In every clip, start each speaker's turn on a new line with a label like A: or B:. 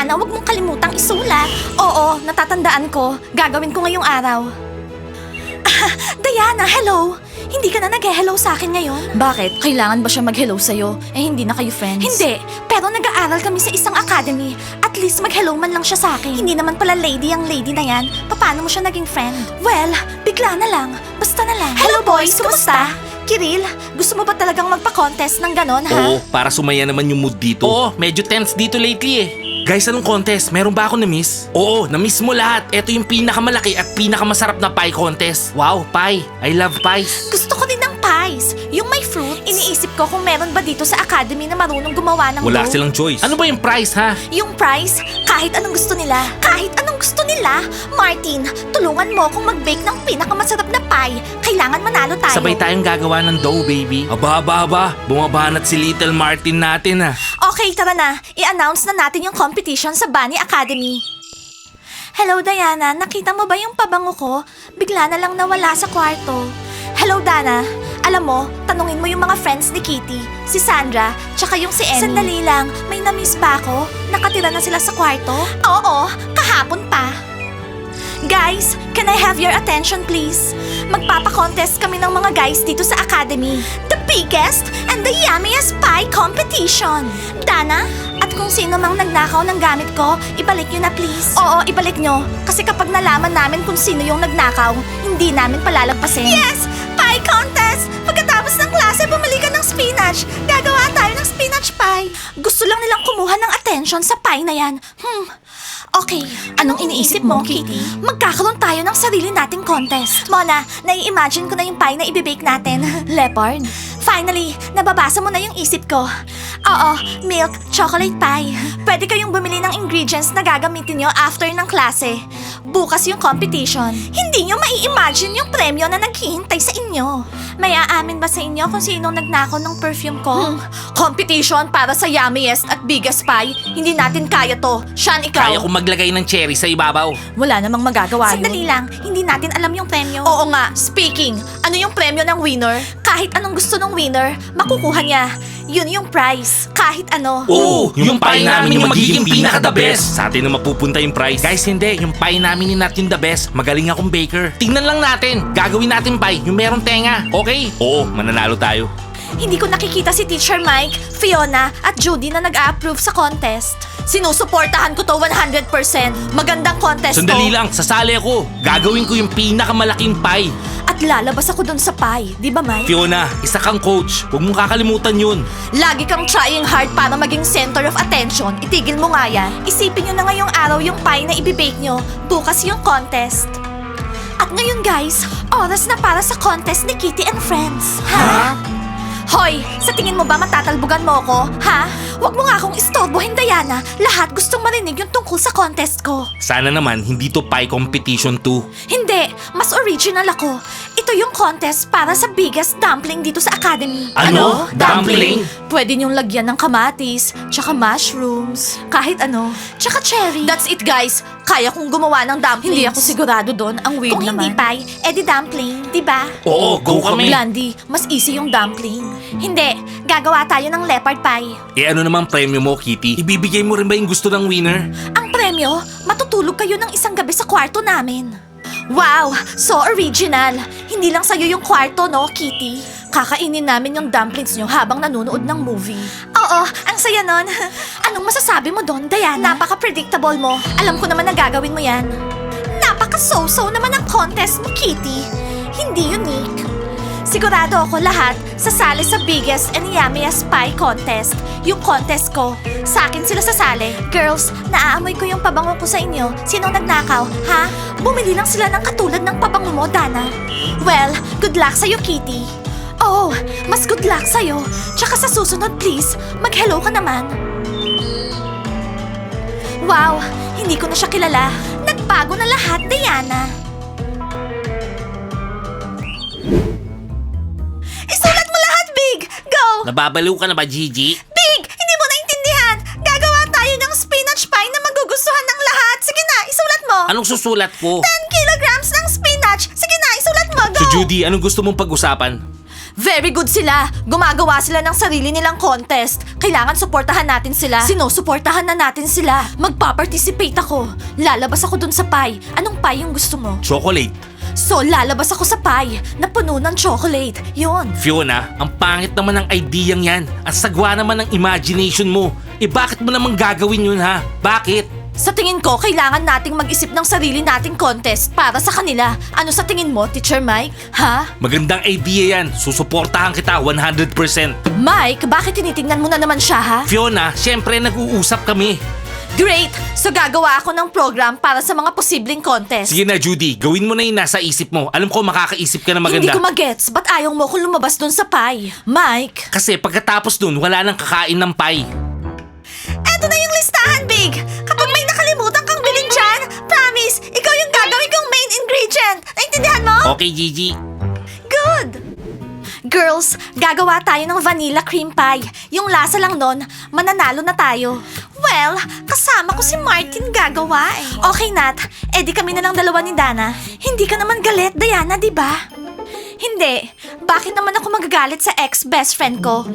A: Diana, wag mong kalimutang isulat. Oo, natatandaan ko. Gagawin ko ngayong araw. Diana, hello! Hindi ka na nag-hello sa akin ngayon? Bakit? Kailangan ba siya mag-hello sa'yo? Eh, hindi na kayo friends? Hindi, pero nag-aaral kami sa isang academy. At least mag-hello man lang siya sa akin. Hindi naman pala lady ang lady na yan. Paano mo siya naging friend? Well, bigla na lang. Basta na lang. Hello boys, kumusta? Kiril, gusto mo ba talagang magpa-contest ng ganon, ha?
B: Oo, para sumaya naman yung mood dito. Oo, medyo tense dito lately eh. Guys, anong contest? Meron ba ako na-miss? Oo, na-miss mo lahat. Ito yung pinakamalaki at pinakamasarap na pie contest. Wow, pie. I love pies.
A: Gusto ko din ng pies. Yung may fruits. Iniisip ko kung meron ba dito sa academy na marunong gumawa ng
B: Wala
A: dough.
B: silang choice. Ano ba yung prize, ha?
A: Yung prize, kahit anong gusto nila. Kahit anong gusto nila. Martin, tulungan mo akong mag-bake ng pinakamasarap na pie. Kailangan manalo tayo.
B: Sabay tayong gagawa ng dough, baby. Aba. Bumabanat si Little Martin natin, ha.
A: Okay, tara na. I-announce na natin yung competition sa Bunny Academy. Hello, Diana. Nakita mo ba yung pabango ko? Bigla na lang nawala sa kwarto. Hello, Dana. Alam mo, tanungin mo yung mga friends ni Kitty, si Sandra, tsaka yung si Annie. Sandali lang, may na-miss ba ako? Nakatira na sila sa kwarto? Oo, kahapon pa. Guys, can I have your attention please? Magpapa-contest kami ng mga guys dito sa academy. The biggest and the yummiest pie competition. Dana, at kung sino mang nagnakaw ng gamit ko, ibalik nyo na please. Oo, ibalik nyo. Kasi kapag nalaman namin kung sino yung nagnakaw, hindi namin palalagpasin. Yes! Pie contest! Pagkatapos ng klase, bumili ka ng spinach. Gagawa tayo ng spinach pie. Gusto lang nilang kumuha ng attention sa pie na yan. Okay, anong iniisip mo, Kitty? Magkakaroon tayo ng sarili nating contest. Mona, nai-imagine ko na yung pie na ibibake natin. Leopard? Finally, nababasa mo na yung isip ko. Oo, milk, chocolate pie. Pwede kayong bumili ng ingredients na gagamitin nyo after ng klase. Bukas yung competition. Hindi nyo mai-imagine yung premyo na naghihintay sa inyo. May aamin ba sa inyo kung sino nagnakaw ng perfume ko? Competition para sa yummiest at biggest pie. Hindi natin kaya to. Sean, ikaw.
B: Kaya ko maglagay ng cherry sa ibabaw.
A: Wala namang magagawa Sandali lang, hindi natin alam yung premyo. Oo nga, speaking, ano yung premyo ng winner? Kahit anong gusto ng winner, makukuha niya. Yun yung prize. Kahit ano.
B: Oo, yung pie namin yung magiging pinaka-the best. Sa atin na mapupunta yung prize. Guys, hindi. Yung pie namin yung not yung the best. Magaling akong baker. Tingnan lang natin. Gagawin natin pie, yung merong tenga. Okay? Oo, mananalo tayo.
A: Hindi ko nakikita si Teacher Mike, Fiona, at Judy na nag-a-approve sa contest. Sinusuportahan ko to 100%. Magandang contest
B: Sandali
A: to.
B: lang, sasali ako. Gagawin ko yung pinakamalaking pie.
A: At lalabas ako dun sa pie, di ba Mike?
B: Fiona, isa kang coach. Huwag mong kakalimutan yun.
A: Lagi kang trying hard para maging center of attention. Itigil mo nga yan. Isipin nyo na ngayong araw yung pie na ibibake nyo. Bukas yung contest. At ngayon guys, oras na para sa contest ni Kitty and Friends. Ha? Hoy, sa tingin mo ba matatalbugan mo ko? Ha? Huwag mo nga akong istorbohin, Diana. Lahat gustong marinig yung tungkol sa contest ko.
B: Sana naman hindi to pie competition too.
A: Hindi, mas original ako. Ito yung contest para sa biggest dumpling dito sa academy.
B: Ano? Dumpling?
A: Pwede niyong lagyan ng kamatis, tsaka mushrooms, kahit ano, tsaka cherry. That's it guys. Kaya kong gumawa ng dumplings. Hindi ako sigurado doon. Ang weird
C: Kung
A: naman.
C: hindi
A: pie, edi dumpling, di ba?
B: Oo, go kami.
A: Blandy, mas easy yung dumpling. Hindi, gagawa tayo ng leopard pie.
B: Eh ano naman premyo mo, Kitty? Ibibigay mo rin ba yung gusto ng winner?
A: Ang premyo, matutulog kayo ng isang gabi sa kwarto namin. Wow, so original. Hindi lang sa'yo yung kwarto, no, Kitty? Kakainin namin yung dumplings nyo habang nanonood ng movie. Oo, ang saya nun. Anong masasabi mo doon, Diana? Napaka-predictable mo. Alam ko naman na gagawin mo yan. Napaka-so-so naman ang contest mo, Kitty. Hindi unique. Sigurado ako lahat sasali sa biggest and yummiest pie contest. Yung contest ko. Sa akin sila sasali. Girls, naaamoy ko yung pabango ko sa inyo. Sinong nagnakaw, ha? Bumili lang sila ng katulad ng pabango mo, Dana. Well, good luck sa'yo, Kitty. Oh, mas good luck sa'yo. Tsaka sa susunod, please, mag-hello ka naman. Wow, hindi ko na siya kilala. Nagbago na lahat, Diana. Isulat mo lahat, Big! Go!
B: Nababaliw ka na ba, Gigi?
A: Big! Hindi mo naintindihan! Gagawa tayo ng spinach pie na magugustuhan ng lahat. Sige na, isulat mo.
B: Anong susulat ko?
A: 10 kilograms ng spinach. Sige na, isulat mo. Go!
B: So Judy, anong gusto mong pag-usapan?
A: Very good sila. Gumagawa sila ng sarili nilang contest. Kailangan suportahan natin sila. Sinusuportahan na natin sila. Magpa-participate ako. Lalabas ako dun sa pie. Anong pie yung gusto mo?
B: Chocolate.
A: So, lalabas ako sa pie na puno ng chocolate. Yun.
B: Fiona, ang pangit naman ng ideyang yan. Ang sagwa naman ng imagination mo. Bakit mo naman gagawin yun ha? Bakit?
A: Sa tingin ko, kailangan nating mag-isip ng sarili nating contest para sa kanila. Ano sa tingin mo, Teacher Mike? Ha?
B: Magandang idea yan. Susuportahan kita 100%.
A: Mike, bakit tinitingnan mo na naman siya, ha?
B: Fiona, syempre nag-uusap kami.
A: Great! So gagawa ako ng program para sa mga posibleng contest.
B: Sige na, Judy. Gawin mo na yung nasa isip mo. Alam ko makakaisip ka na maganda.
A: Hindi ko magets. Ba't ayaw mo kung lumabas dun sa pie? Mike!
B: Kasi pagkatapos dun, wala nang kakain ng pie.
A: Eto na yung listahan, Big! Kapag may nakalimutan kang bilhin dyan, promise, ikaw yung gagawin kong main ingredient. Naintindihan mo?
B: Okay, Gigi.
A: Good! Girls, gagawa tayo ng vanilla cream pie. Yung lasa lang nun, mananalo na tayo. Well, kasama ko si Martin gagawa eh. Okay, Nat. Di kami na lang dalawa ni Dana. Hindi ka naman galit, Diana, di ba? Hindi. Bakit naman ako magagalit sa ex-best friend ko?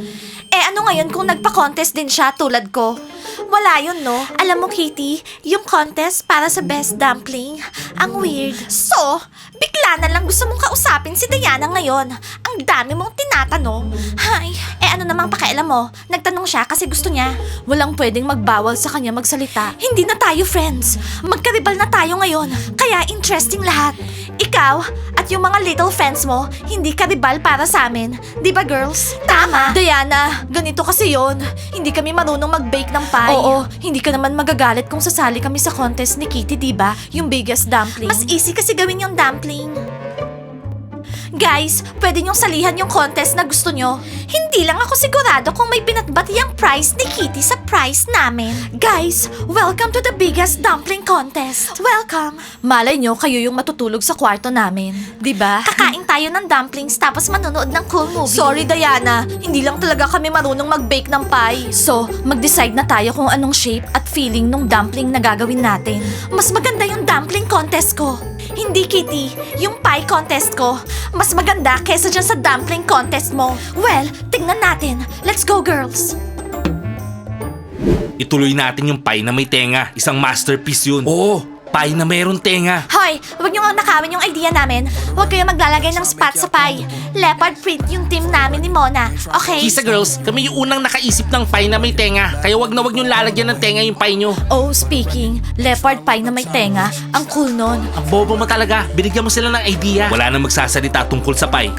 A: Ano ngayon kung nagpa-contest din siya tulad ko? Wala yun, no? Alam mo, Kitty, yung contest para sa best dumpling, ang weird. So, bigla na lang gusto mong kausapin si Diana ngayon. Ang dami mong tinatanong. Hay, ano namang pakialam mo? Nagtanong siya kasi gusto niya. Walang pwedeng magbawal sa kanya magsalita. Hindi na tayo friends. Magkaribal na tayo ngayon. Kaya interesting lahat. Ikaw at yung mga little friends mo, hindi karibal para sa amin. Di ba, girls? Tama. Diana, ganito kasi yon. Hindi kami marunong mag-bake ng pie. Oo, hindi ka naman magagalit kung sasali kami sa contest ni Kitty, di ba? Yung biggest dumpling. Mas easy kasi gawin yung dumpling. Guys, pwede niyong salihan yung contest na gusto nyo. Hindi lang ako sigurado kung may binatbat yung prize ni Kitty sa prize namin. Guys, welcome to the biggest dumpling contest. Welcome. Malay nyo, kayo yung matutulog sa kwarto namin. Diba? Kakain tayo ng dumplings tapos manonood ng cool movie. Sorry, Diana. Hindi lang talaga kami marunong mag-bake ng pie. So, mag-decide na tayo kung anong shape at feeling nung dumpling na gagawin natin. Mas maganda yung dumpling contest ko. Hindi, Kitty. Yung pie contest ko. Mas maganda kesa dyan sa dumpling contest mo. Well, tingnan natin. Let's go, girls.
B: Ituloy natin yung pie na may tenga. Isang masterpiece yun. Oo, pie na mayroong tenga.
A: Hoy, huwag niyo nga nakawin yung idea namin. Huwag kayo maglalagay ng spot sa pie. Leopard print yung team namin ni Mona. Okay?
B: Kisa girls, kami yung unang nakaisip ng pie na may tenga. Kaya wag na wag yung lalagyan ng tenga yung pie nyo.
A: Oh, speaking, leopard pie na may tenga. Ang cool nun.
B: Ang bobo mo talaga. Binigyan mo sila ng idea. Wala nang magsasalita tungkol sa pie.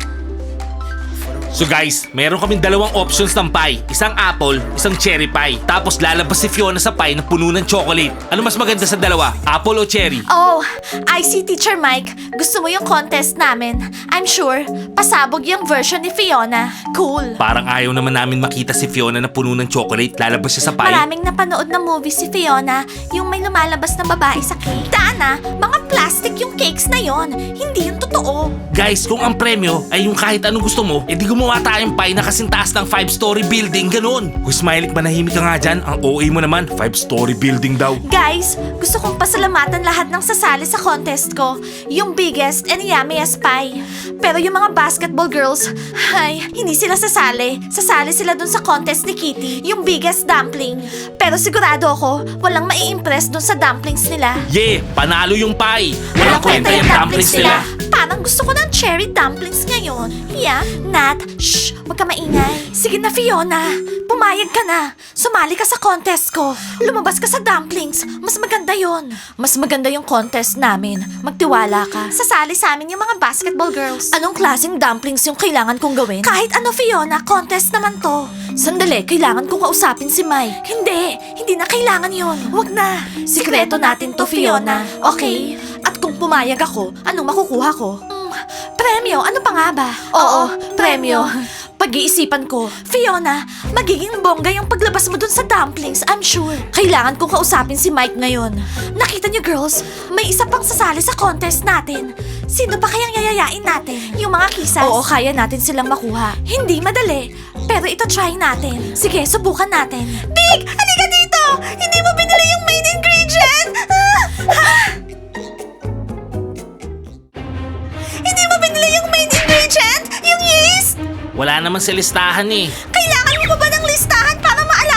B: So guys, meron kaming dalawang options ng pie. Isang apple, isang cherry pie. Tapos lalabas si Fiona sa pie na puno ng chocolate. Ano mas maganda sa dalawa? Apple o cherry?
A: Oh, I see, Teacher Mike. Gusto mo yung contest namin. I'm sure, pasabog yung version ni Fiona. Cool.
B: Parang ayaw naman namin makita si Fiona na puno ng chocolate. Lalabas siya sa pie.
A: Maraming napanood na movie si Fiona, yung may lumalabas na babae sa cake. Dana, mga plastic yung cakes na yon. Hindi yung totoo.
B: Guys, kung ang premyo ay yung kahit anong gusto mo, edi gumawa tayong pie na kasing taas ng 5-story building, ganun. Uy, Smiley, manahimik ka nga dyan. Ang OA mo naman, 5-story building daw.
A: Guys, gusto kong pasalamatan lahat ng sasali sa contest ko. Yung biggest and yummiest pie. Pero yung mga basketball girls, ay, hindi sila sasali. Sasali sila dun sa contest ni Kitty, yung biggest dumpling. Pero sigurado ako, walang mai-impress dun sa dumplings nila.
B: Yeah, panalo yung pie. Walang kwenta yung dumplings nila.
A: Parang gusto ko ng cherry dumplings ngayon. Yeah, Nat, shh, wag ka maingay. Sige na, Fiona. Pumayag ka na. Sumali ka sa contest ko. Lumabas ka sa dumplings. Mas maganda yon. Mas maganda yung contest namin. Magtiwala ka. Sasali sa amin yung mga basketball girls. Anong klaseng dumplings yung kailangan kong gawin? Kahit ano, Fiona. Contest naman to. Sandali, kailangan kong kausapin si Mike. Hindi na kailangan yon. Wag na. Sikreto natin to, Fiona. Okay? At kung pumayag ako, anong makukuha ko? Premyo, ano pa nga ba? Oo, premyo. Pag-iisipan ko, Fiona, magiging bongga yung paglabas mo dun sa dumplings, I'm sure. Kailangan kong kausapin si Mike ngayon. Nakita niyo, girls, may isa pang sasali sa contest natin. Sino pa kayang yayayain natin? Yung mga kisas? Oo, kaya natin silang makuha. Hindi madali, pero ito try natin. Sige, subukan natin. Big, halika dito! Hindi mo binili yung main ingredient! Hindi mo binili yung main ingredient? Yung yeast?
B: Wala naman sa listahan eh.
A: Kailangan mo pa ba ng listahan para maalala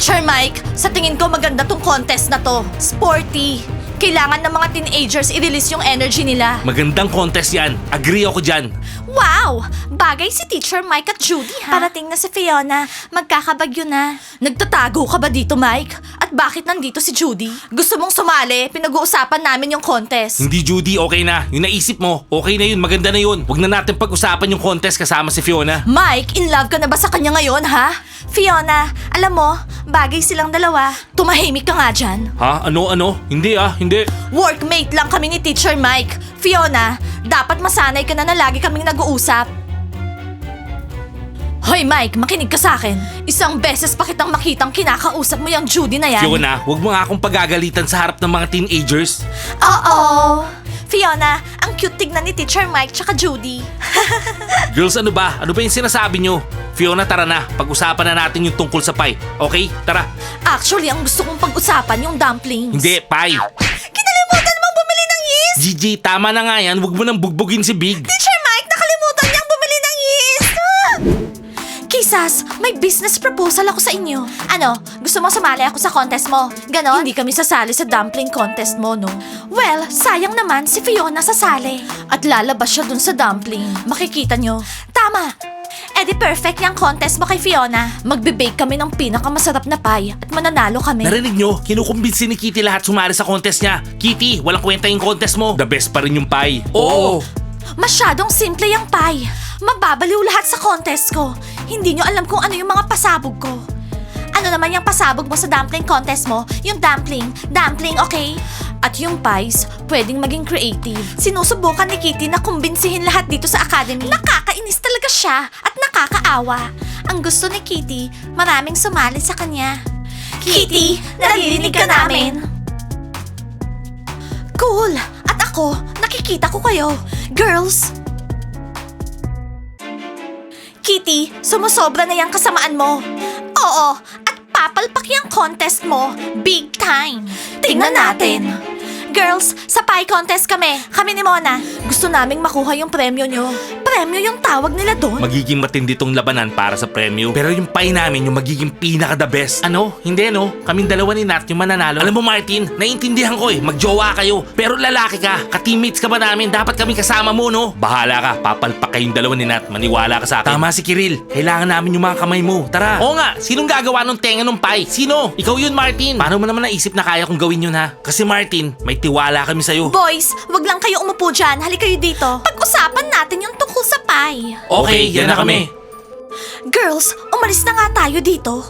A: Teacher Mike, sa tingin ko maganda tong contest na to. Sporty. Kailangan ng mga teenagers i-release yung energy nila.
B: Magandang contest yan. Agree ako dyan.
A: Wow! Bagay si Teacher Mike at Judy, ha? Parating na si Fiona. Magkakabagyo na. Nagtatago ka ba dito, Mike? At bakit nandito si Judy? Gusto mong sumali? Pinag-uusapan namin yung contest.
B: Hindi Judy, okay na. Yung naisip mo, okay na yun, maganda na yun. Huwag na natin pag-usapan yung contest kasama si Fiona.
A: Mike, in love ka na ba sa kanya ngayon, ha? Fiona, alam mo, bagay silang dalawa. Tumahimik ka nga dyan.
B: Ha? Ano? Hindi hindi.
A: Workmate lang kami ni Teacher Mike. Fiona, dapat masanay ka na lagi kaming nag-uusap. Hoy Mike, makinig ka sa akin. Isang beses pa kitang makitang kinakausap mo yung Judy na yan.
B: Fiona, huwag mo nga akong pagagalitan sa harap ng mga teenagers.
A: Oo. Fiona, ang cute tignan ni Teacher Mike tsaka Judy.
B: Girls, ano ba? Ano ba yung sinasabi nyo? Fiona, tara na. Pag-usapan na natin yung tungkol sa pie. Okay? Tara.
A: Actually, ang gusto kong pag-usapan yung dumplings.
B: Hindi, pie.
A: Kinalimutan mong bumili ng yeast!
B: Gigi, tama na nga yan. Huwag mo nang bugbugin si Big.
A: Teacher Mike, nakalimutan niyang bumili ng yeast! Kisas, may business proposal ako sa inyo. Ano, gusto mo sumali ako sa contest mo? Ganon? Hindi kami sasali sa dumpling contest mo, no? Well, sayang naman si Fiona sasali. At lalabas siya dun sa dumpling. Makikita nyo. Tama! Eh di perfect yung contest mo kay Fiona. Magbe-bake kami ng pinakamasarap na pie at mananalo kami.
B: Narinig nyo? Kinukumbinsi ni Kitty lahat sumali sa contest niya. Kitty, walang kwenta yung contest mo. The best pa rin yung pie. Oo.
A: Masyadong simple yung pie. Mababaliw lahat sa contest ko. Hindi nyo alam kung ano yung mga pasabog ko. Ano naman yung pasabog mo sa dumpling contest mo? Yung dumpling. Dumpling, okay? At yung pies, pwedeng maging creative. Sinusubukan ni Kitty na kumbinsihin lahat dito sa academy. Nakakainis talaga siya at nakakaawa. Ang gusto ni Kitty, maraming sumali sa kanya. Kitty, naririnig ka namin. Cool! At ako, nakikita ko kayo. Girls! Kitty, sumusobra na yung kasamaan mo. Oo, at papalpak yung contest mo. Big time. Tingnan natin. Girls, sa pie contest kami. Kami ni Mona. Gusto naming makuha yung premyo nyo. Premyo yung tawag nila doon.
B: Magiging matindi tong labanan para sa premyo. Pero yung pie namin yung magiging pinaka-the best. Ano? Hindi no? Kaming dalawa ni Nat yung mananalo. Alam mo Martin, naiintindihan ko magjowa kayo. Pero lalaki ka, ka-teammates ka ba namin? Dapat kami kasama mo no? Bahala ka, papalpak kayong dalawa ni Nat. Maniwala ka sa akin. Tama si Kiril, kailangan namin yung mga kamay mo. Tara. Oo nga, sinong gagawa ng tenga ng pie? Sino? Ikaw yun Martin. Paano mo naman naisip na kaya kong gawin yun ha? Kasi Martin, may tiwala kami sa'yo.
A: Boys, wag lang kayo umupo dyan. Halika kayo dito. Pag-usapan natin yung tungkol sa pie.
B: Okay, yan na kami.
A: Girls, umalis na nga tayo dito.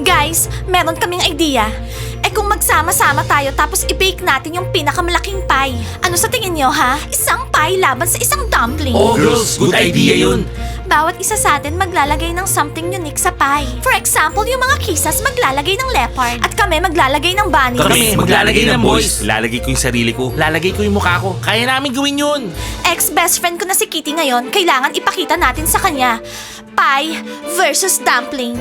A: Guys, meron kaming idea. Eh kung magsama-sama tayo tapos i-bake natin yung pinakamalaking pie. Ano sa tingin nyo ha? Isang pie laban sa isang dumpling.
B: Oh girls, good idea yun.
A: Bawat isa sa atin maglalagay ng something unique sa pie. For example, yung mga kisas maglalagay ng leopard. At kami maglalagay ng bunny.
B: Kami, maglalagay ng boys. Lalagay ko yung sarili ko. Lalagay ko yung mukha ko. Kaya namin gawin yun.
A: Ex-best friend ko na si Kitty ngayon, kailangan ipakita natin sa kanya. Pie versus dumpling.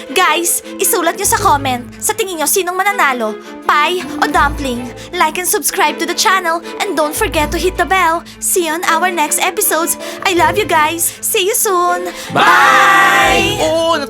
A: Guys, isulat nyo sa comment. Sa tingin nyo, sinong mananalo? Pie o dumpling? Like and subscribe to the channel. And don't forget to hit the bell. See you on our next episodes. I love you guys. See you soon.
B: Bye! Oo,